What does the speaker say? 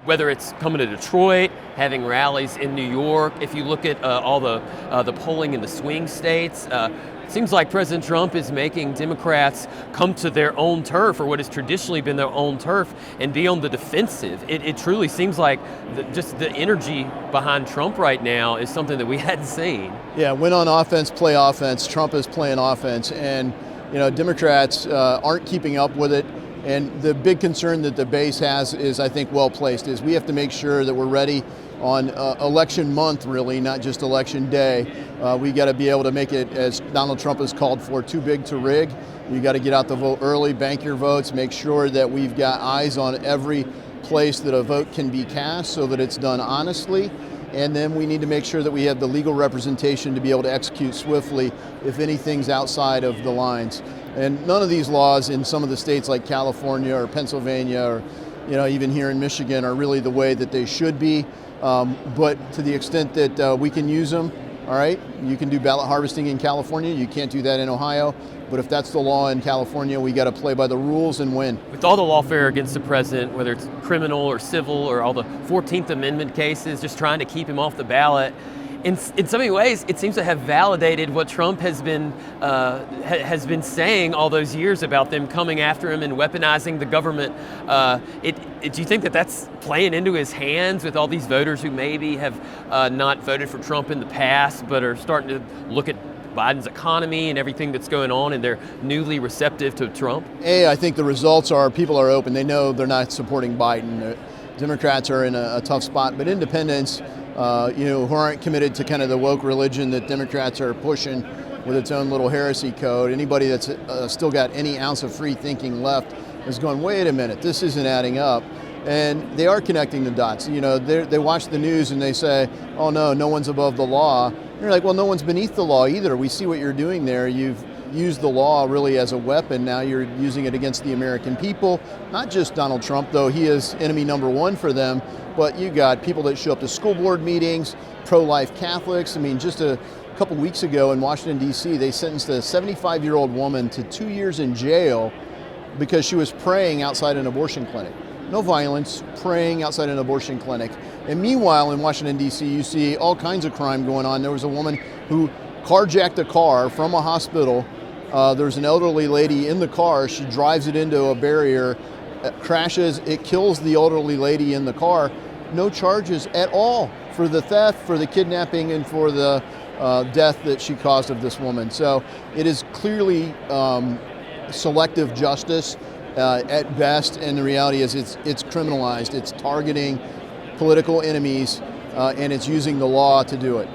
whether it's coming to Detroit, having rallies in New York. If you look at all the polling in the swing states, it seems like President Trump is making Democrats come to their own turf, or what has traditionally been their own turf, and be on the defensive. It truly seems like just the energy behind Trump right now is something that we hadn't seen. Yeah, win on offense, play offense. Trump is playing offense, and Democrats aren't keeping up with it. And the big concern that the base has is, I think, well placed, is we have to make sure that we're ready on election month, really, not just election day. We got to be able to make it, as Donald Trump has called for, too big to rig. You got to get out the vote early, bank your votes, make sure that we've got eyes on every place that a vote can be cast so that it's done honestly. And then we need to make sure that we have the legal representation to be able to execute swiftly if anything's outside of the lines. And none of these laws in some of the states like California or Pennsylvania or even here in Michigan are really the way that they should be. But to the extent that we can use them, all right, you can do ballot harvesting in California. You can't do that in Ohio. But if that's the law in California, we got to play by the rules and win. With all the lawfare against the president, whether it's criminal or civil or all the 14th Amendment cases, just trying to keep him off the ballot, in so many ways, it seems to have validated what Trump has been saying all those years about them coming after him and weaponizing the government. Do you think that that's playing into his hands with all these voters who maybe have not voted for Trump in the past, but are starting to look at Biden's economy and everything that's going on, and they're newly receptive to Trump? I think the results are people are open. They know they're not supporting Biden. Democrats are in a tough spot, but independents, who aren't committed to kind of the woke religion that Democrats are pushing with its own little heresy code. Anybody that's still got any ounce of free thinking left is going, wait a minute, this isn't adding up. And they are connecting the dots. They watch the news and they say, oh no one's above the law. And you're like, well, no one's beneath the law either. We see what you're doing there. You've used the law really as a weapon. Now you're using it against the American people, not just Donald Trump, though he is enemy number one for them, but you got people that show up to school board meetings, pro-life Catholics. I mean, just a couple weeks ago in Washington, D.C., they sentenced a 75-year-old woman to 2 years in jail because she was praying outside an abortion clinic. No violence, praying outside an abortion clinic. And meanwhile, in Washington, D.C., you see all kinds of crime going on. There was a woman who carjacked a car from a hospital. There's an elderly lady in the car. She drives it into a barrier, crashes. It kills the elderly lady in the car. No charges at all for the theft, for the kidnapping, and for the death that she caused of this woman. So it is clearly selective justice at best, and the reality is it's criminalized. It's targeting political enemies, and it's using the law to do it.